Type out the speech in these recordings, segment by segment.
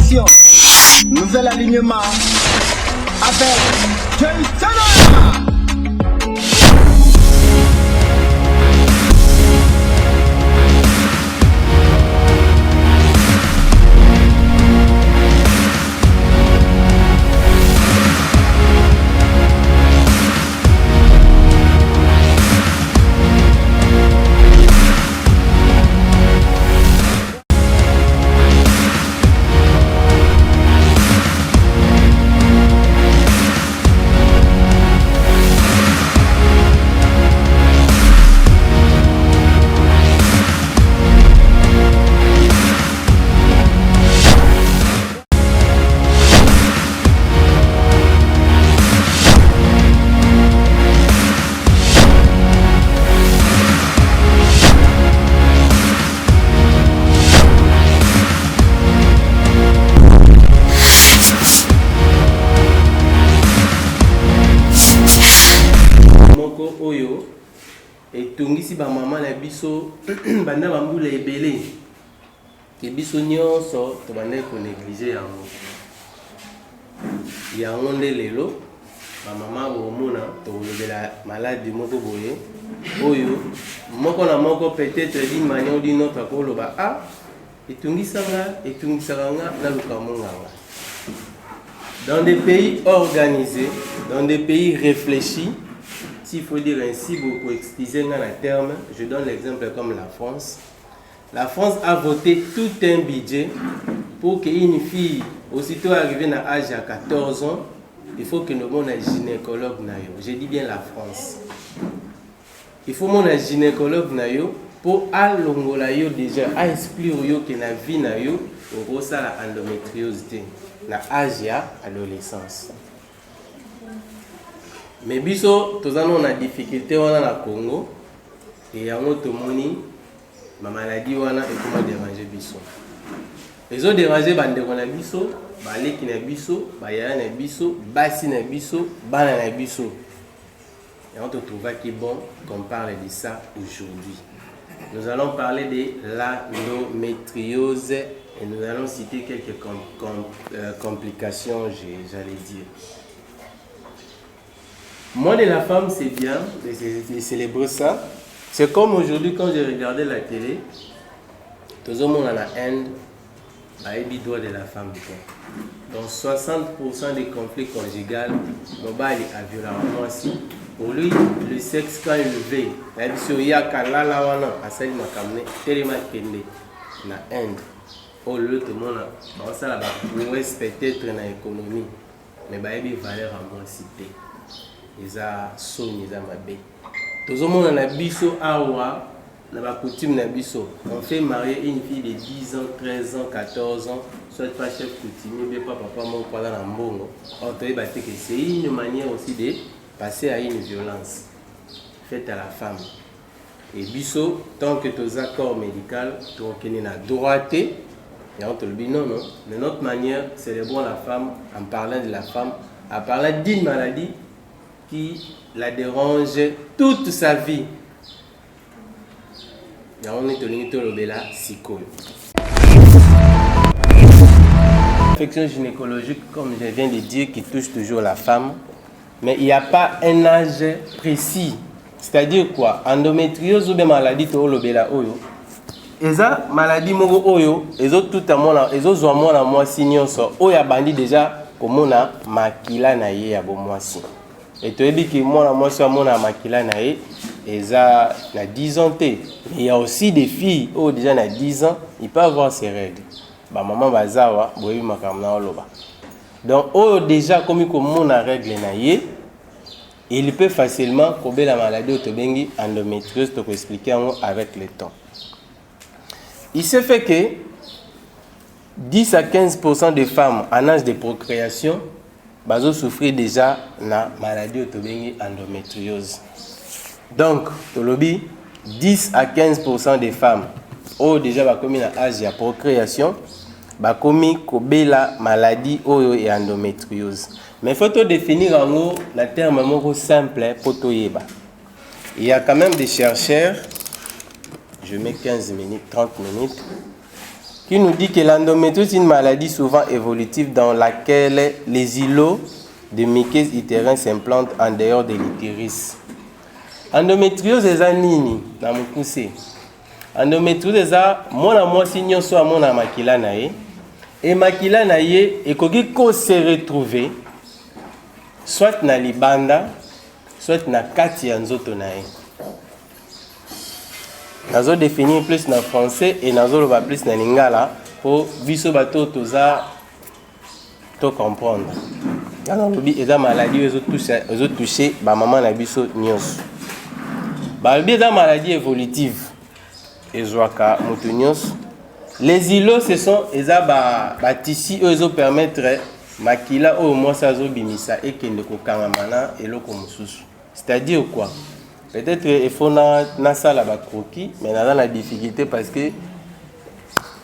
Attention, nouvel alignement avec Jason. Oyo et tungisi ba mama na biso banda bambula ebele ke biso nyonso to banda ko négliger yango nde lelo ba mama bomona to lobela maladie moko boye oyo moko na moko peut-être d'une manière ou d'une autre ko loba ah etungisanga na lukamonganga. Dans des pays organisés, dans des pays réfléchis, s'il faut dire ainsi, beaucoup expliquer dans la terme, je donne l'exemple comme la France. La France a voté tout un budget pour qu'une fille, aussitôt arrivée à l'âge de 14 ans, il faut que nous ayons un gynécologue. Je dis bien la France. Il faut que nous ayons un gynécologue pour alongola déjà, à expliquer que la vie na yo, au ça la endométriose na âge de l'adolescence. Mais biso tozana na difficulté wana na Congo et yango tomoni ma maladie wana ekoma déranger biso. Ezo déranger bandeko na biso, baleki na biso, bayaya na biso, basi na biso, bana na biso. Et on te trouva qui bon qu'on parle de ça aujourd'hui. Nous allons parler de l'endométriose et nous allons citer quelques complications, j'allais dire. Moi de la femme, c'est bien de célébrer ça. C'est comme aujourd'hui quand j'ai regardé la télé, tout le monde en Inde a les droits de la femme. Donc 60% des conflits conjugaux, mobile a violemment aussi. Pour lui, le sexe quand il le veut, il y a kalala wana asali makamne tellement kende na Inde. Au lieu tout le monde a ça là peut-être dans l'économie, mais bah il y a valeur à moins cité. Eza soni eza mabe tozomona na biso awa na ba coutume na biso on fait marier une fille de 10 ans 13 ans 14 ans soit pas chef coutumier mais pas papa mon pala na mbongo on te ba que c'est une manière aussi de passer à une violence faite à la femme et biso tant que tos accords médical to kene na droité et on te le dit non mais notre manière célébrons la femme en parlant de la femme en parlant d'une maladie qui la dérange toute sa vie. L'infection gynécologique, comme je viens de dire, qui touche toujours la femme, mais il n'y a pas un âge précis. C'est-à-dire quoi? Endométriose ou bien maladie de l'obéla oyo. Eza maladie mogo oyo, ezo tout à mona, ezo zo mona moi signon so. Oya bandi déjà comme on a makila na ye ya bo moi si. Et tu as dit que moi, je suis makila nae, et ça, na 10 ans. Il y a aussi des filles qui ont déjà 10 ans, ils peuvent avoir ces règles. Bah maman bazawa, boyi makamna oloba. Donc, oh déjà comme on a règle nae, il peut facilement combler la maladie autobengi endométriose, te expliquer avec le temps. Il se fait que 10 à 15% des femmes en âge de procréation bazo souffrir déjà na maladie autobengi endométriose. Donc, tolobi 10 à 15% des femmes ont déjà commis na âge de procréation, commis kobela maladie oyo et endométriose. Mais il faut définir en gros la terme moko simple pour toyeba. Il y a quand même des chercheurs, je mets 15 minutes, 30 minutes. qui nous dit que l'endométriose est une maladie souvent évolutive dans laquelle les îlots de mycoses utérins s'implantent en dehors de l'utérus. Endométriose eza nini na mukuse? Endométriose eza mwana mwasi nyonso amona makila na ye et makila na ye ekoki ko se retrouver soit na libanda soit na kati ya nzoto na ye. Nazo définir plus na français et nazo loba plus na lingala pour biso bato toza to comprendre. Alors lobi eza maladie ezo toucher ba maman na biso nyonso. Ba lobi eza maladie évolutive ezwaka moto nyonso. Les îlots ce sont eza ba tissu ezo permettre makila o moi ça zo bimisa et kende ko kangamana eloko mususu. C'est-à-dire quoi? Peut-être il faut na sala ba croquis mais dans la difficulté parce que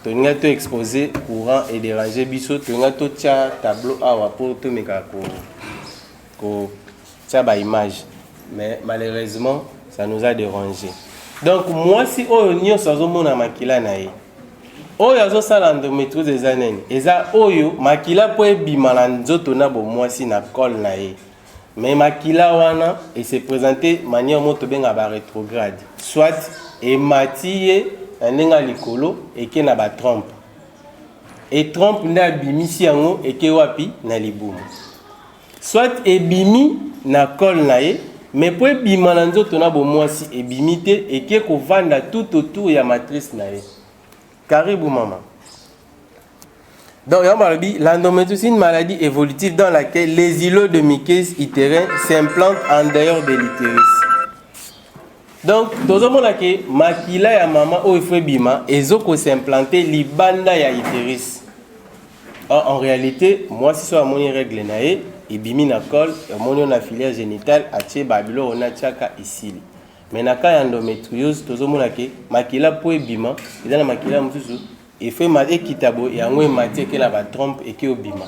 tu as exposé courant et déranger biso tu as tout tableau awa pour te meka ko ba image mais malheureusement ça nous a dérangé. Donc moi si oyo sazo mona makila na ye oyo azo sala endométriose eza nene eza oyo makila po ebima na nzoto na bo mwasi na col na ye. Mais makila wana et se présenter manière moto benga ba rétrograde soit ématillé ndinga likolo et ke na ba trompe et trompe nda bimisi yango et ke wapi na libumu soit ebimi na col na ye mais po ebima na nzoto na bo mwasi ebimité et ke ko vanda tout autour ya matrice na ye. Karibu maman. Donc, l'endométriose est une maladie évolutive dans laquelle les îlots de mycoses utérins s'implantent en dehors de l'utérus. Donc, tout le monde a dit que makila ya maman ou bima ezoko s'implanter libanda ya utérus. Or, en réalité, moi si soit mon règle nae et bimi na col, mon na filière génitale a tché babilo on a tchaka ici. Mais na ka endométriose tout le monde a dit makila po bima, eza na makila mususu et fait maté kitabo et en maté que la trompe et que obima.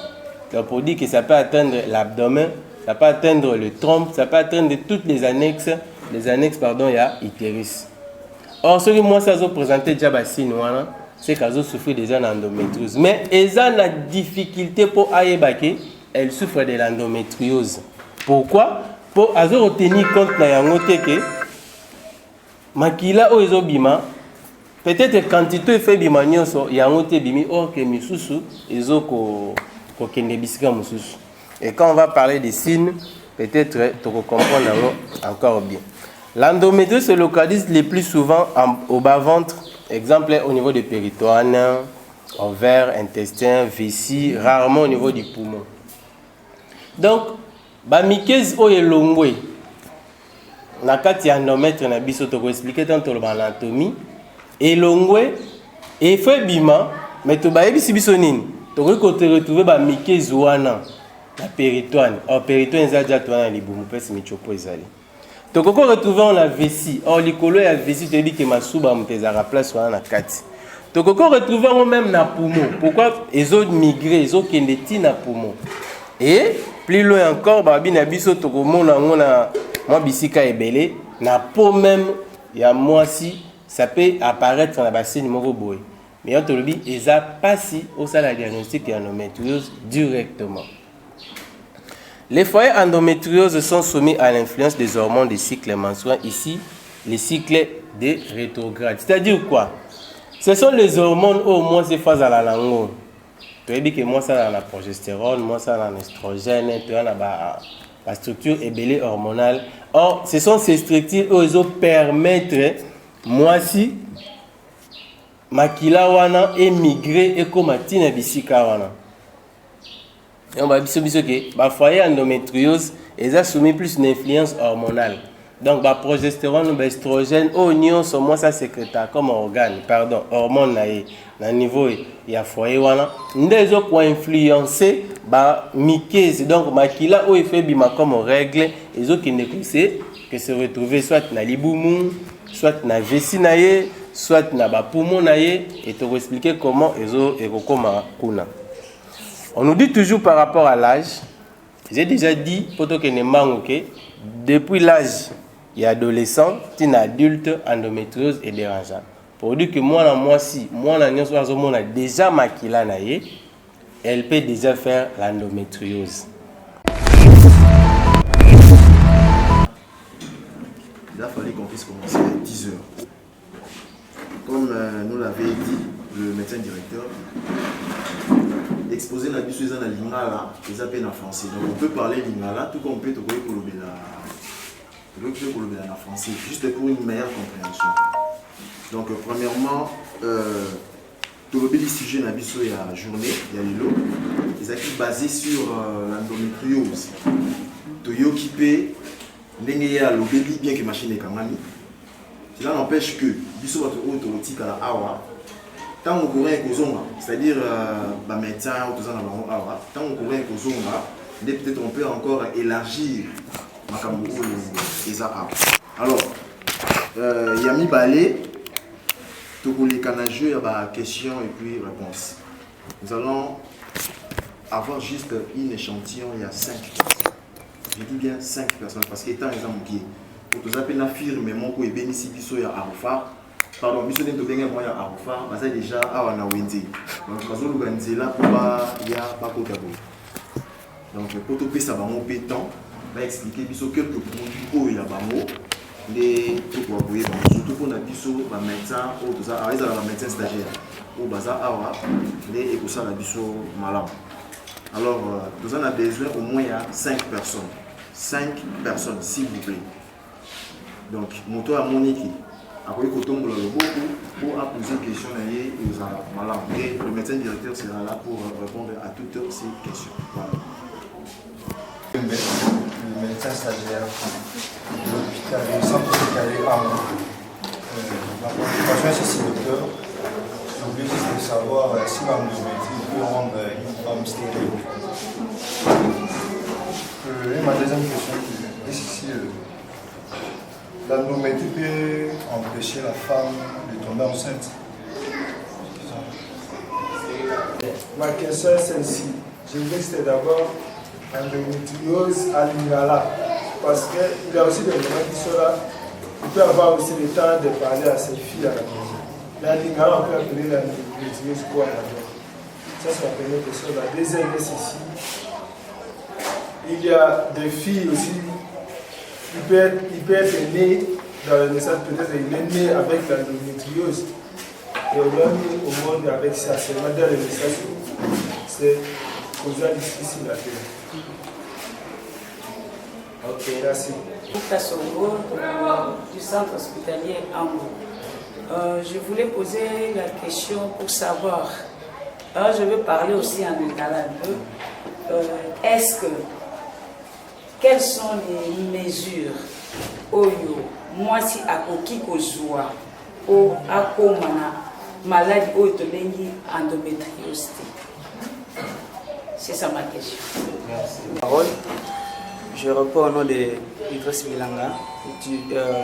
Donc pour dire que ça peut atteindre l'abdomen, ça peut atteindre le trompe, ça peut atteindre toutes les annexes pardon, il y a utérus. Or ce que moi ça se présenter déjà bassine wana, c'est qu'elles souffrent déjà d'endométriose. Mais elles ont la difficulté pour aïebake, elles souffrent de l'endométriose. Pourquoi? Pour azo tenir compte na yango que makila o ezobima peut-être quand tu fais bima nyonso yango te bimi or que misusu ezoko ko kende bisika mususu. Et quand on va parler des signes, peut-être tu comprendre encore bien. L'endométriose se localise le plus souvent au bas-ventre, exemple au niveau du péritoine, ovaire, intestin, vessie, rarement au niveau du poumon. Donc, ba mycose o elongwe na kati ya endomètre na biso to ko expliquer tant l'anatomie elongwe et fait bima mais to ba yebisi biso nini to ko te retrouver ba mycose wana la péritoine. Or péritoine za ja to na libumu pesi michopo ezali. To ko retrouver la vessie. Or likolo ya vessie te bi ke masuba mtezara place wana na kati. To ko retrouver même na poumon. Pourquoi ezo migrer ezo kende ti na poumon. Et plus loin encore babi na biso to ko mona ngona moi bisika ebele na peau même ya mwasi ça peut apparaître dans la bassine moko boy. Mais on te le dit eza pasi au sala diagnostic ya endométriose directement. Les foyers endométriose sont soumis à l'influence des hormones des cycles menstruels, ici les cycles de rétrograde. C'est-à-dire quoi? Ce sont les hormones au moins c'est phase à la langue. Tu as dit que moi ça dans la progestérone, moi ça dans l'estrogène, tu as la structure ébélée hormonale. Or, ce sont ces structures qui permettent moi si makila wana émigrer et comme tina bisika wana. Et on va biso que ba foyer endométriose est soumis plus une influence hormonale. Donc ba progestérone, ba estrogène, oignon sont moins ça sécréta comme organe, pardon, hormone na niveau ya foyer wana. Ndezo ko influencer ba mycose. Donc makila o effet bima comme règle, ezo qui ne que se retrouver soit na libumu, soit na vessie na ye, soit na ba poumon na ye et te expliquer comment ezo ekokoma kuna. On nous dit toujours par rapport à l'âge, j'ai déjà dit, depuis l'âge et adolescent, une adulte, endométriose est dérangeant. Pour dire que moi si moi on a déjà makila na ye, elle peut déjà faire l'endométriose. Il a fallu qu'on puisse commencer à 10 heures. Comme nous l'avait dit le médecin directeur, exposer la biso dans la lingala, ils appellent en français. Donc on peut parler lingala, tout comme on peut te pour le français, juste pour une meilleure compréhension. Donc premièrement, tout le sujet na biso ya journée, ya lilo, ils sont basés sur l'endométriose. Toyo qui peut n'engagé l'obéli bien que machine est kamani. Cela n'empêche que biso bato autorotique à la awa. Tant qu'on courait kozonga, c'est-à-dire médecin ou tout ça dans la awa. Tant qu'on courait kozonga, peut-être on peut encore élargir makambo les awa. Alors, yami balé, tout pour les canageux, il y a questions et puis réponses. Nous allons avoir juste une échantillon, il y a 5 personnes. Je dis bien 5 personnes parce qu'étant exemple qui pour tous appeler la firme mon ko ebeni si biso ya Arufar pardon biso den to benga mo ya Arufar basa déjà awa na wenze donc bazo luganzela pour ba ya ba ko tabo donc pour tout pesa bango pétant va expliquer biso quelques produits ko ya bango les tout pour boyer surtout pour na biso ba médecin ou tout ça avec la médecin stagiaire ou baza awa les et pour ça la biso malam. Alors nous en avons besoin au moins il y a 5 personnes. 5 personnes, s'il vous plaît. Donc, moto à Monique, après que tu beaucoup pour poser des questions et le médecin directeur sera là pour répondre à toutes ces questions. Voilà. Le médecin stagiaire de l'hôpital du centre hospitalier Arnaud. Ma préoccupation c'est si docteur, j'ai oublié juste de savoir si l'endométrie peut rendre une femme stérile. Et ma deuxième question est si l'endométrie peut empêcher la femme de tomber enceinte. Ma question est celle-ci. Je voulais que c'était d'abord endométriose à l'ingala. Parce qu'il y a aussi des gens qui sont là. Il peut avoir aussi le temps de parler à ses filles à la maison. La lingala, on peut appeler l'endométriose quoi d'abord. Ça, c'est la première question. La deuxième est ici. Il y a des filles aussi, il peut être né dans le naissance, peut-être il est né avec l'endométriose. Et on l'a mis au monde avec ça, c'est dans le naissance, c'est causal difficile à faire. Ok, merci. Songo, du centre hospitalier Ambo. Je voulais poser la question pour savoir, je veux parler aussi en lingala un peu, quelles sont les mesures oyo moi si akoki kozwa o akomana maladie oyo tobengi endométriose? C'est ça ma question. Merci. Parole. Je réponds au nom de Idriss Bilanga.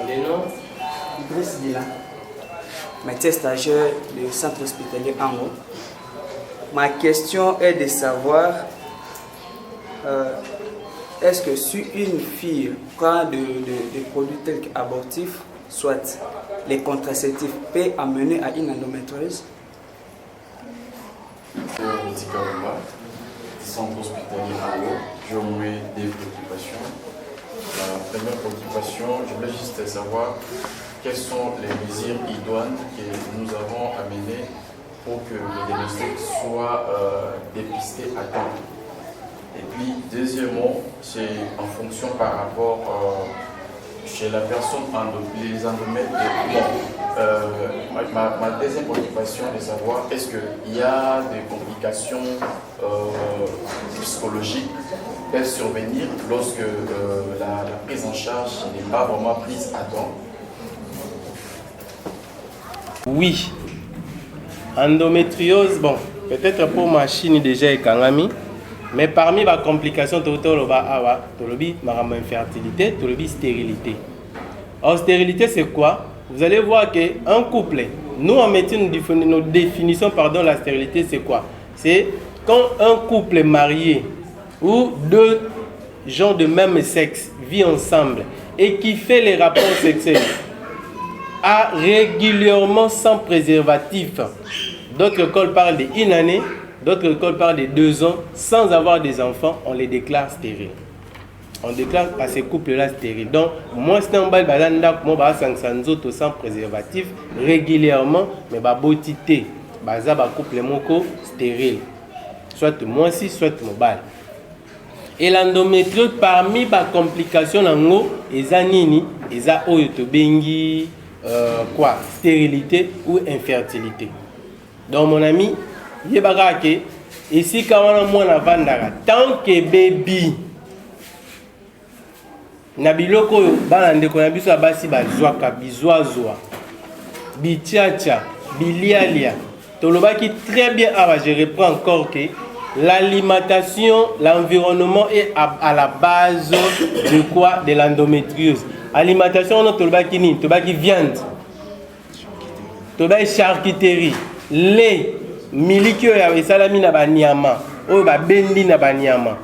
Les noms Idriss Bilanga. Médecin stagiaire du centre hospitalier Ango. Ma question est de savoir est-ce que si une fille prend des produits tels qu'abortifs, soit les contraceptifs, peut amener à une endométriose? Médicalement, centre hospitalier Ango, je mets des préoccupations. La première préoccupation, je voulais juste savoir quelles sont les mesures idoines que nous avons amenées pour que le diagnostic soit dépisté à temps. Et puis, deuxièmement, c'est en fonction par rapport chez la personne, les endométrioses. Ma deuxième préoccupation est de savoir est-ce qu'il y a des complications psychologiques qui peuvent survenir lorsque la prise en charge n'est pas vraiment prise à temps. Oui. Endométriose, bon, peut-être pour ma chine déjà est kangami. Mais parmi les complications, tu as infertilité, tu as stérilité. Alors, stérilité, c'est quoi? Vous allez voir qu'un couple, nous en médecine, nos définitions, pardon, la stérilité, c'est quoi? C'est quand un couple marié ou deux gens de même sexe vivent ensemble et qui fait les rapports sexuels a régulièrement sans préservatif. D'autres écoles parlent de 1 année, d'autres écoles parlent de 2 ans, sans avoir des enfants, on les déclare stériles. On déclare à ces couples-là stériles. Donc, moi, c'est un bail sans préservatif régulièrement, mais botité, couple moko stérile. Soit moi si, soit mobile. Et l'endométriose, parmi les complications, ils ont bengi quoi, stérilité ou infertilité. Donc mon ami, ici quand on a tant que baby, nabiloko balande ko nabiso abasi bazwaka bizwazwa bichacha bilialia tolobaki très bien. Je reprends encore que l'alimentation, l'environnement est à la base de quoi? De l'endométriose. Alimentation, on a tolobaki ni, tolobaki viande, tolobaki charcuterie, lait, milikio ya salami na banyama, o ba bendi na banyama.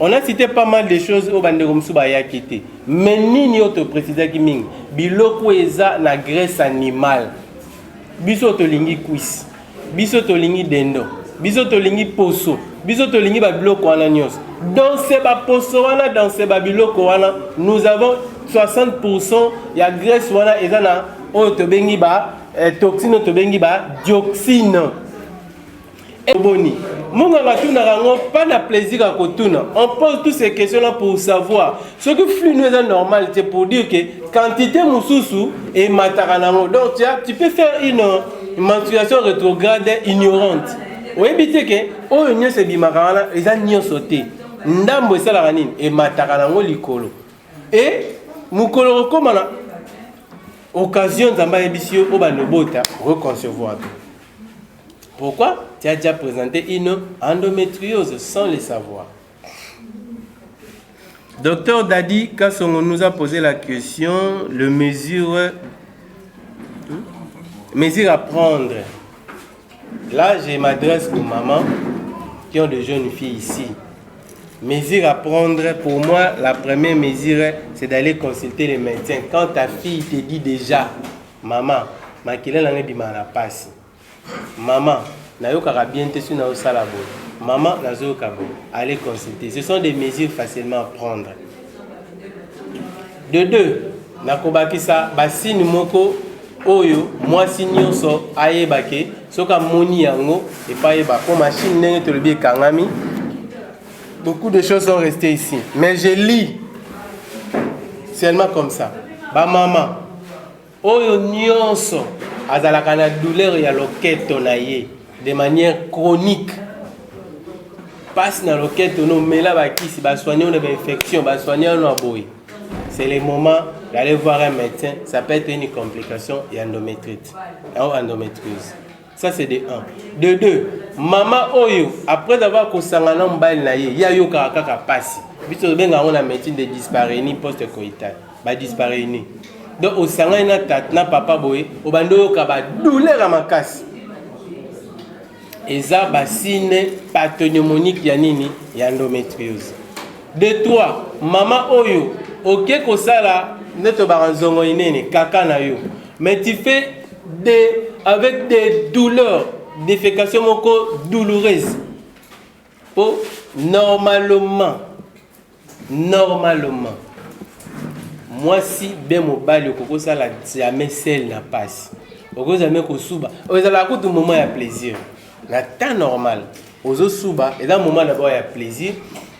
On a cité pas mal de choses au banderomsu ba yakité. Mais nini auto préciser ki ming biloko eza na graisse animale. Biso tolingi cuisse, biso tolingi dendo, biso tolingi poso, biso tolingi ba biloko wana nyos. Dans ces ba poso wana, dans ces ba biloko wana, nous avons 60% ya graisse wana eza na o to bengi ba toxine, to bengi ba dioxine. Et boni. Pas de plaisir à Kotuna. On pose toutes ces questions-là pour savoir. Ce que flux nous est normal, c'est pour dire que quantité moussousou et mataranamo. Donc tu peux faire une menstruation rétrograde ignorante. Ou éviter que oh il y a ces bimarana, ils ont n'y sauté. Ndambo et salaranine et mataranamo likolo. Et mukolo comme occasion d'amba ebisio au banobota reconcevoir. Pourquoi? Tu as déjà présenté une endométriose sans le savoir. Docteur Dadi Kassongo nous a posé la question, le mesure à prendre. Là, je m'adresse aux mamans qui ont de jeunes filles ici. Mesure à prendre, pour moi, la première mesure, c'est d'aller consulter les médecins. Quand ta fille te dit déjà, maman, ma kile langue bi ma passe. Maman, maman, allez consulter. Ce sont des mesures facilement à prendre. De deux, nakobakisa basini moko oyo moi sinyoso ayebake soka moni yango et pas yeba ko machine nenge to lebi kangami. Beaucoup de choses sont restées ici, mais je lis seulement comme ça. Ba maman oyo nyonso azalaka na douleur ya loketo na ye de manière chronique. Passe dans loquette no mela ba kisi ba soigner une infection, ba soigner un aboy. C'est le moment d'aller voir un médecin, ça peut être une complication et endométrite ou endométriose. Ça c'est de 1. De 2, maman oyo après avoir kosangana mbali na ye, ya yo kaka passe. Biso benga on a médecine de dyspareunie post-coïtale, ba dyspareunie. Donc au sangana tatna papa boy, au bando ka ba douleur à makasi. Eza basine pathognomonique ya nini ya endométriose. De 3, maman oyo ok kosala neto baranzongo inene kaka na yo, mais tu fais avec des douleurs, défécation moko douloureuse. Oh, normalement, moi si ben mobile koko sala jamais celle na passe. Oko jamais ko suba. Ozala ko tout moment ya plaisir. La temps normal. Ozo suba et dans le moment d'abord il y a plaisir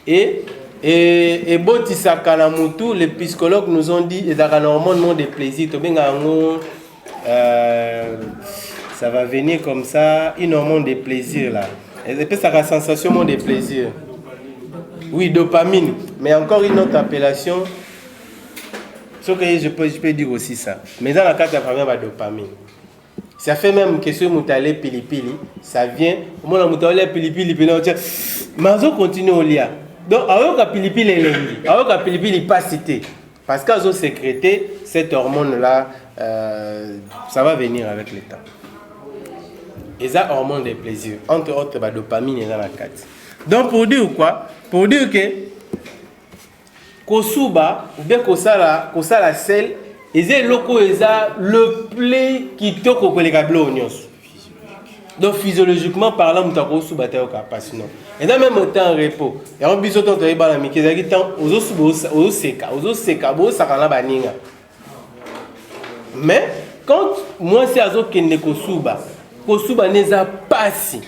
et botisaka na mutu, les psychologues nous ont dit et normalement de plaisir to benga ngo ça va venir comme ça, une hormone de plaisir là. Et puis ça a sensation de plaisir. Oui, dopamine, mais encore une autre appellation. Ce que je peux dire aussi ça. Mais dans la carte de la famille, dopamine. Ça fait même que ce moutale pilipili, ça vient. Moi, la moutale pilipili, mais on continue au lien. Donc, alors que pilipili est lundi, alors que pilipili pas cité, parce qu'ils ont sécrété cette hormone-là, ça va venir avec le temps. Et ça, hormone de plaisir. Entre autres, la dopamine est dans la carte. Donc, pour dire quoi? Pour dire que Kosuba, ou bien Kosala sel, eza eloko eza le plus kitoko koleka biloko nyonso. Donc physiologiquement parlant, mutu akosuba te yoka pasi non. Eza même autant repos. Yango biso to toyeba na miki ezalaki temps ozoseka bosaka na baninga. Mais quand moi si azokende kosuba neza pasi,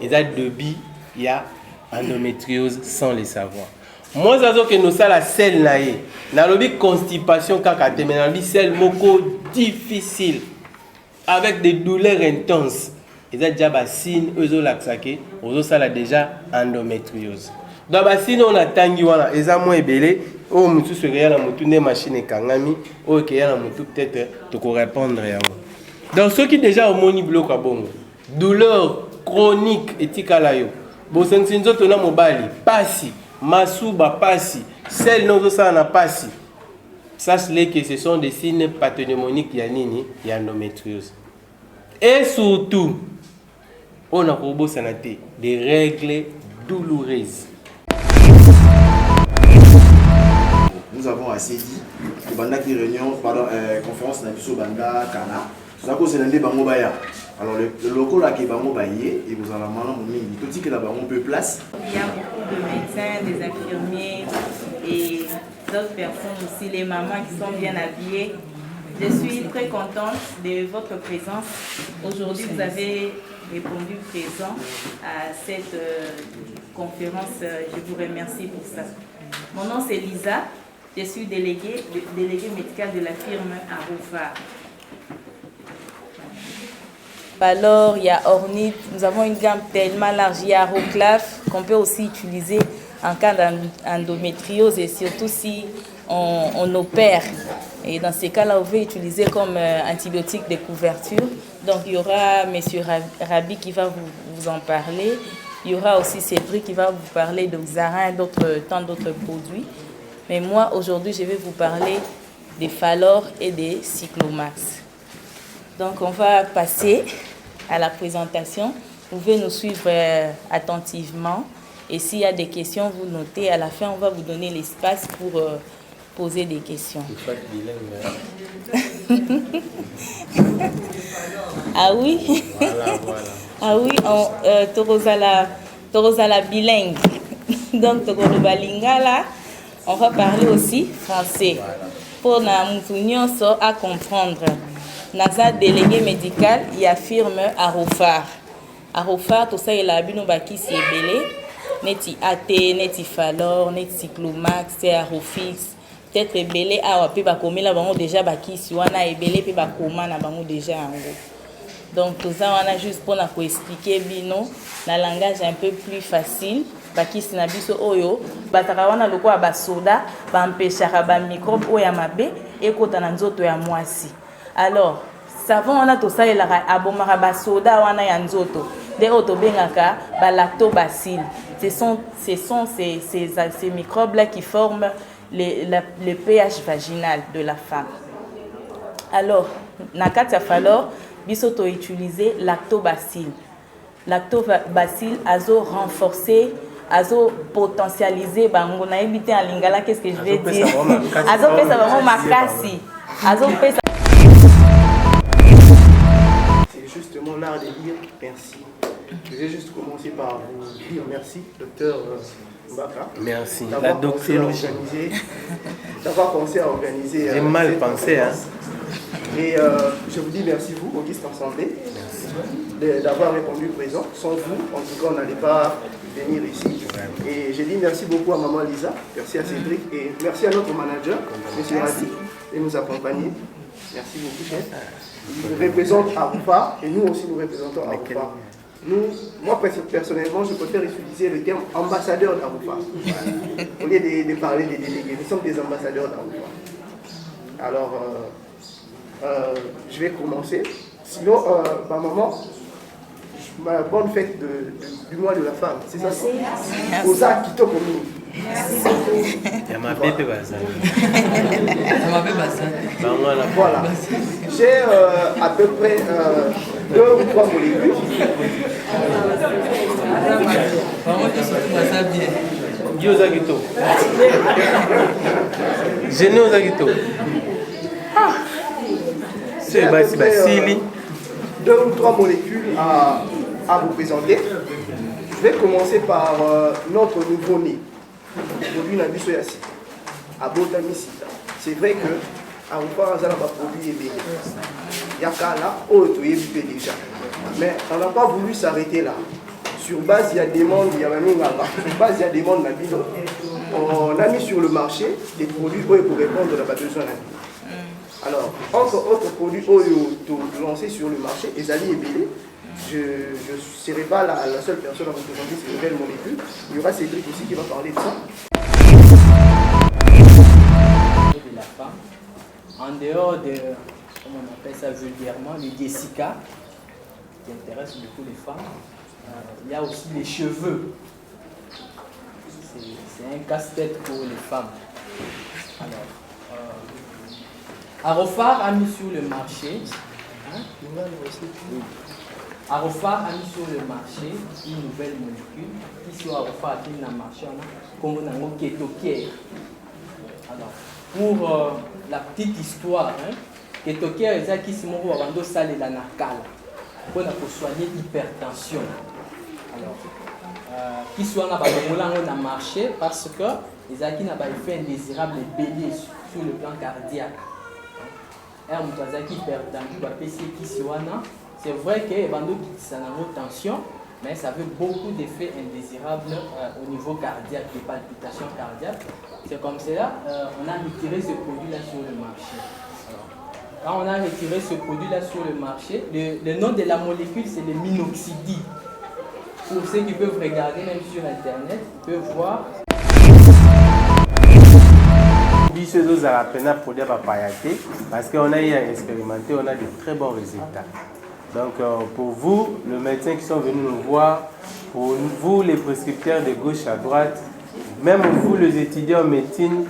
eza débit il y a endométriose sans le savoir. Moi azokende osala sel na ye, nalobi constipation kaka te, mais nalobi sel moko difficile avec des douleurs intenses. Ils ont déjà bassine, eux ont laxaké, eux ont déjà endométriose. Dans bassine on a tangi wana, ils ont moins belé, oh mutu se regarde la mutu ne machine et kangami, oh qui y a la mutu peut-être te répondre à moi. Donc ceux qui déjà au moni bloc à bon, douleur chronique et tikalayo, bon sensinzo tona mobali, pasi, masuba pasi, celle non ça na pasi. Sache-les que ce sont des signes pathognomoniques yanini, y a endométriose. Et surtout, on a des règles douloureuses. Nous avons assez dit que pendant la réunion, conférence Nabiso Banda Kana, nous avons posé l'année Bangobaya. Alors le local qui est Bangobaye, et vous en avez marre, tout dit que là-bas on peut place. Il y a beaucoup de médecins, des infirmiers et d'autres personnes aussi, les mamans qui sont bien habillées. Je suis très contente de votre présence. Aujourd'hui, vous avez répondu présent à cette conférence. Je vous remercie pour ça. Mon nom c'est Lisa. Je suis déléguée médicale de la firme Arofa. Alors, il y a Ornith. Nous avons une gamme tellement large. Il y a Aroclave qu'on peut aussi utiliser en cas d'endométriose et surtout si on opère. Et dans ces cas-là, on veut utiliser comme antibiotique de couverture. Donc, il y aura M. Rabi qui va vous en parler. Il y aura aussi Cédric qui va vous parler de Xarin et tant d'autres produits. Mais moi, aujourd'hui, je vais vous parler des Falor et des Cyclomax. Donc, on va passer à la présentation. Vous pouvez nous suivre attentivement. Et s'il y a des questions, vous notez. À la fin, on va vous donner l'espace pour poser des questions. Ah oui. Voilà. Ah oui, Torozala bilingue. Donc, Torozala lingala, on va parler aussi français. Pour nous à comprendre. Naza délégué médical, il affirme Arofar. Arofar, tout ça, il a bu nos baki si belé. Neti AT, Neti Falor, Neti Cyclomax, Arofix. Peut-être belé, ah, puis bah comme là, bango déjà baki si on a belé, puis bah comment na bango déjà en gros. Donc tout ça, on a juste pour nous expliquer bino, la langage un peu plus facile. Baki si na biso oyo, bataka wana loko ba soda, ba empêchera ba microbe oya mabe, et kota na nzoto ya mwasi. Alors, savon on a tout ça, il a abomara ba soda wana ya nzoto. Des autobengaka ba lactobacilles. Ce sont ces microbes-là qui forment le pH vaginal de la femme. Alors, Nakata Falor, bisoto utiliser lactobacilles. Lactobacilles, azo renforcer, azo potentialiser, bango na éviter en lingala, qu'est-ce que je vais dire? Azo pesa vraiment makasi. Azo pesa. C'est justement l'art de dire merci. Je vais juste commencer par vous dire merci, docteur Mbaka. Merci. La doxologie. D'avoir pensé à organiser. J'ai mal pensé, hein. Et je vous dis merci, vous, Auguste en santé, d'avoir répondu présent. Sans vous, en tout cas, on n'allait pas venir ici. Et j'ai dit merci beaucoup à maman Lisa, merci à Cédric et merci à notre manager, M. Radi, de nous accompagner. Merci beaucoup, chef. Il représente Arufa et nous aussi nous représentons Arufa. Moi personnellement, je préfère utiliser le terme ambassadeur d'Arufa. Au lieu de parler des délégués, nous sommes des ambassadeurs d'Arufa. Alors, je vais commencer. Sinon, ma maman, ma bonne fête du mois de la femme, c'est ça? Osa Kitoko Mini. Voilà. J'ai à peu près 2 ou 3 molécules. J'ai à peu près 2 ou 3 molécules à vous présenter. Je vais commencer par notre nouveau-né, produit Nabiso Yassi, à Botamisita. C'est vrai que à vous faire un produit ébé. Il y a qu'à là, déjà. Mais on n'a pas voulu s'arrêter là. Sur base, il y a des demandes, il y a même sur base, il y a des demandes Nabilo. On a mis sur le marché des produits pour répondre à la besoin. Alors, entre autres produits lancés sur le marché, Ezali et Bélé, je ne serai pas la seule personne à vous présenter ces nouvelles molécules. Il y aura Cédric aussi qui va parler de ça. De la femme, en dehors de, comment on appelle ça vulgairement, les Jessica, qui intéressent beaucoup les femmes, il y a aussi les cheveux. C'est un casse-tête pour les femmes. Alors, Arofar a mis sur le marché, Arofar a mis sur le marché une nouvelle molécule qui sur Arofar a mis dans le marché comme on a Ketoker. Alors, pour la petite histoire, Ketoker est qui se moro avant saler la nakala pour soigner l'hypertension. Alors, qui soit dans le marché parce que les acquis n'ont pas effet indésirable et bélier sur le plan cardiaque. C'est vrai que les bandeaux qui sont en tension, mais ça veut beaucoup d'effets indésirables au niveau cardiaque, des palpitations cardiaques. C'est comme cela, on a retiré ce produit-là sur le marché. Alors, quand on a retiré ce produit-là sur le marché, le nom de la molécule, c'est le minoxidil. Pour ceux qui peuvent regarder même sur Internet, ils peuvent voir. Parce qu'on a eu à expérimenter, on a de très bons résultats. Donc pour vous, le médecin qui sont venus nous voir, pour vous les prescripteurs de gauche à droite, même vous les étudiants en médecine,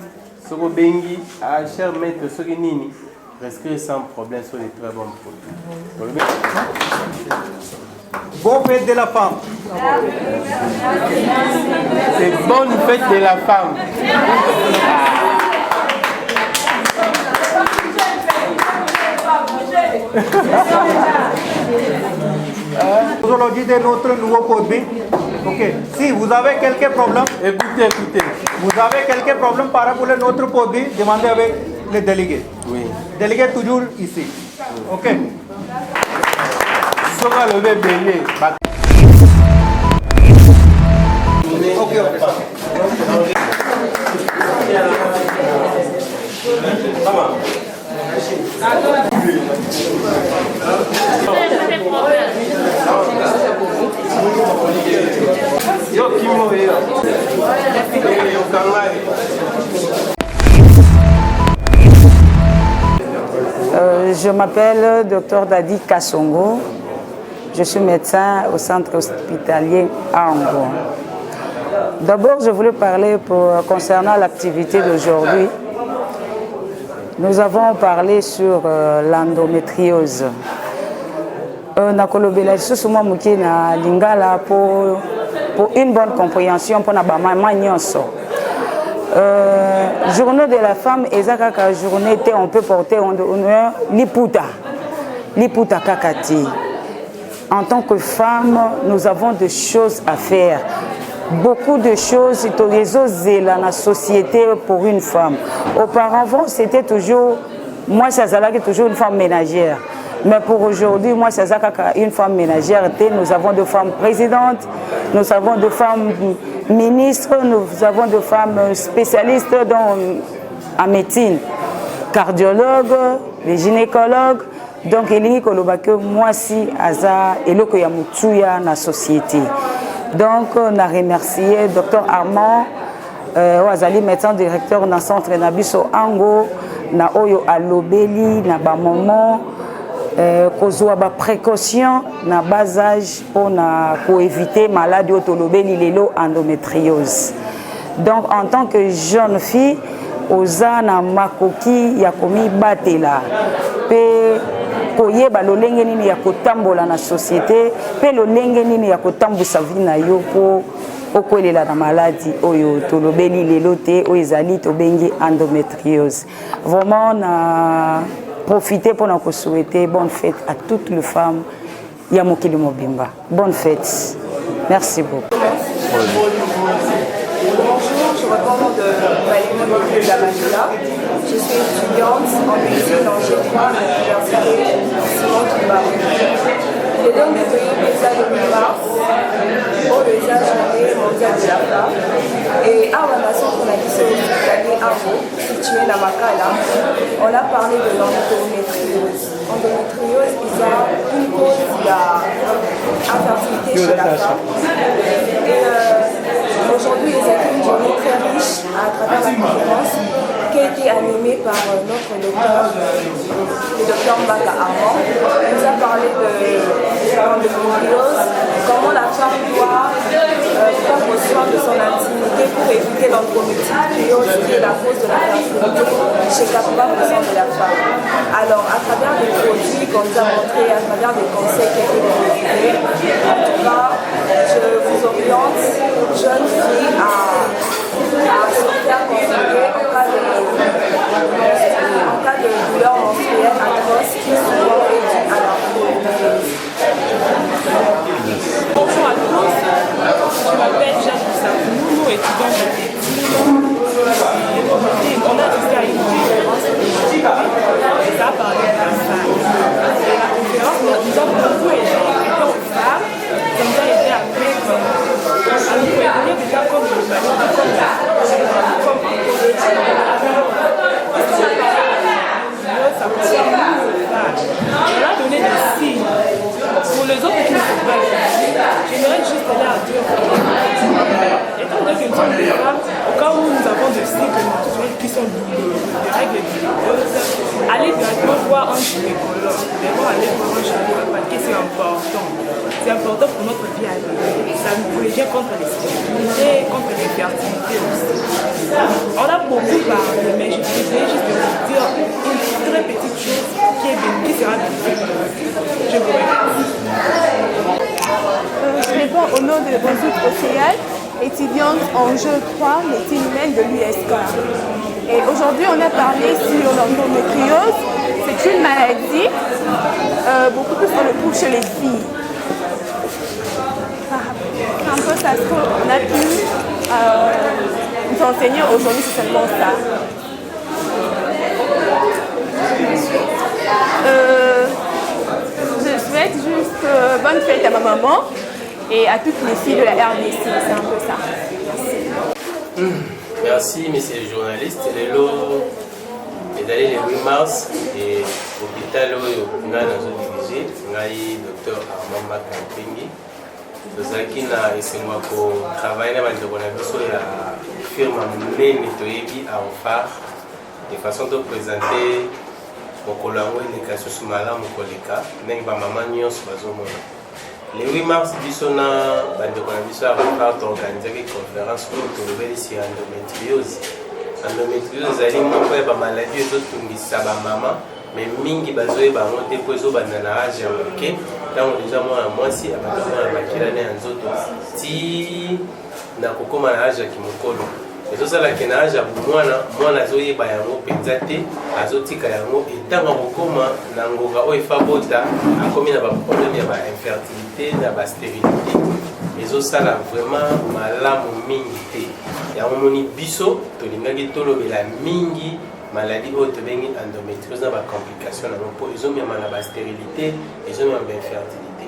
Sorobengi, à cher maître Sorinini, prescrire sans problème sur les très bons produits. Bon fête de la femme. C'est bonne fête de la femme. Posologie de notre nouveau produit. Ok. Si vous avez quelques problèmes, écoutez. Vous avez quelques problèmes par rapport à notre produit, demandez avec les délégués. Oui. Délégués toujours ici. Ok. Sera le bébé. Ok. Je m'appelle Dr Dadi Kassongo. Je suis médecin au centre hospitalier Ango. D'abord, je voulais parler concernant l'activité d'aujourd'hui. Nous avons parlé sur l'endométriose. Nakolobela susuma muki na lingala pour une bonne compréhension pour na bamama nyonso. Journée de la femme ezaka journée on peut porter liputa kakati. En tant que femme, nous avons des choses à faire. Beaucoup de choses, dans la société pour une femme. Auparavant, c'était toujours, moi, ça a toujours une femme ménagère. Mais pour aujourd'hui, moi, c'est une femme ménagère. Nous avons des femmes présidentes, nous avons des femmes ministres, nous avons des femmes spécialistes en médecine, cardiologues, les gynécologues. Donc, il y a moi, si, Aza, et le Koyamutsuya, dans la société. Donc, on a remercié Dr Armand, Ouazali, médecin directeur dans le centre Nabiso Ango, na Oyo Alobeli, na Bamomo, kozwa ba précaution na bas âge pour éviter maladie otolobeli lelo endométriose. Donc, en tant que jeune fille, oza na makoki ya komi batela pe koyeba lolenge nini ya kotambola na société pe lolenge nini ya kotambusa vie na yo po okwelela na maladie oyo tolobeli lelo te oyo ezali tobengi endométriose. Vraiment profiter pour nous souhaiter bonne fête à toutes les femmes. Yamokili Mobimba. Bonne fête. Merci beaucoup. Bonjour, je reprends de Valérie de la Manila. Je suis étudiante en médecine en G3 à l'université Simon Touba. Le don de pays des âges de mars, pour les âges journée mondiale de la femme, et à la nation qu'on a dit c'est hospitalier Avo, situé à Makala, on a parlé de l'endométriose. L'endométriose, il y a une cause de l'infertilité chez la femme. Et aujourd'hui, il y a une journée très riche à travers la conférence qui a été animée par notre docteur, le docteur Mbaka Armand. Il nous a parlé de l'endométriose, comment la femme doit prendre soin de son intimité pour éviter l'endométriose qui est la cause de l'infertilité chez 80% de la femme. Alors, à travers des produits qu'on nous a montrés, à travers des conseils qui ont été développés, en tout cas, je vous oriente, jeunes filles, à se faire consulter en cas de douleur menstruelle atroce qui est souvent due à l'endométriose. Bonjour à tous, je m'appelle Jacques Nounou, étudiante de médecine. On a assisté à une conférence et ça a parlé de la femme. Et la conférence nous a beaucoup aidé aux femmes, ça nous a aidé à nous prévenir déjà comme le ça concerne nous. On a donné des signes. Pour les autres qui ne sont pas j'aimerais juste aller à Dieu. Étant donné que nous sommes des femmes, au cas où nous avons des cycles menstruels qui sont douloureux, des règles douloureuses, allez directement voir un gynécologue. D'abord, aller voir un gynécologue parce que c'est important. C'est important pour notre vie à venir. Ça nous protège contre les stérilités, contre l'infertilité aussi. On a beaucoup parlé, mais je voudrais juste vous dire une très petite chose qui sera bénéfique. Je vous remercie. Je réponds au nom de Bonjour Océal, étudiante en jeu 3, médecine humaine de l'USK. Et aujourd'hui, on a parlé sur l'endométriose. C'est une maladie, beaucoup plus on le trouve chez les filles. Un peu ça, ce qu'on a pu nous enseigner aujourd'hui, c'est seulement ça. Je souhaite juste bonne fête à ma maman et à toutes les filles de la RDC, c'est un peu ça. Merci, messieurs les journalistes. Et d'aller le 8 mars, et l'hôpital où on a dirigé, on a eu le docteur Armand Makampingi. Nous avons travaillé avec la firme Ménitoyebi à Onfar, de façon de présenter mon collègue l'éducation sous madame mon collègue, n'est pas maman nyos bazomona. Le 8 mars, nous avons organisé une conférence pour trouver ici l'endométriose. L'endométriose est une maladie qui maman, mais mingi bazoe bango te pozo banana age moke tango déjà moi si abatoka na bakilane ya nzoto ti na kokoma na age kimokolo ezosala ke na age mwana azoyeba yango mpenza te azotika yango etanga kokoma na ngonga oyo efa bota akomi na baproblème ya bainfertilité na bastérilité ezosala vraiment malamu mingi te yango moni biso tolingaki tolobela mingi maladie oyo tobengi endométriose na bacomplication nango mpo ezomema na bastérilité ezomema bainfertilité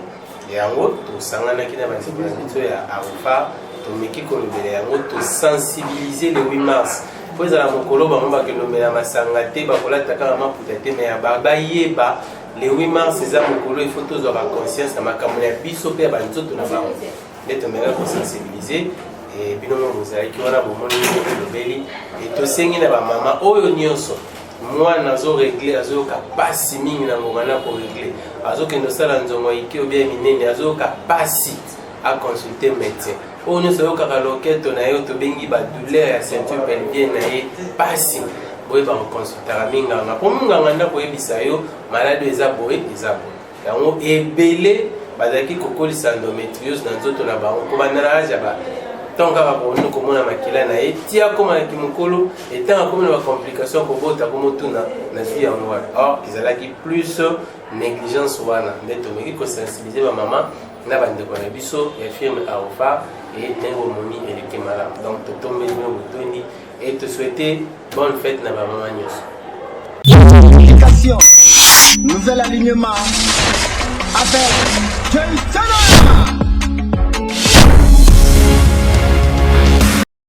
yango tosanganaki na bandeko na biso ya AOFA tomeki kolobela yango tosensibilize le 8 mars po ezala mokolo bango bakendobela masanga te bakolata kaka maputa te me bayeba le 8 mars eza mokolo ifo tozwa baconscience na makambo ya biso mpe ya banzoto na bango nde tomeka kosensibilize binomo mozalaki wana bomoni elobeli tosengi na bamama oyo nyonso mwana azoregle azoyoka pasi mingi na ngonga na koregle azokende osala nzongo ike obia minene azoyoka pasi aconsulte médecin oyo nyonso ayokaka loketo na ye tobengi badouleur ya ceinture pelvienne na ye pasi boye bakoconsultaka minganga mpo minganga nda koyebisa yo maladi eza boye eza boye yango ebele bazalaki kokolisa endométriose na nzoto na bango kobanda na age ya tant kaka nous komona makila na ye tia koma na kimokolo et tant comme na complication ko bota ko motuna na vie en noir. Or ezalaki plus négligence wana ndeto meki ko sensibiliser ba maman na bande ko na biso ya firme Aofa et nengo moni eleke malam. Donc toto mbeli botoni et te souhaiter bonne fête na ba maman nyos. Éducation, nouvel alignement avec Jason.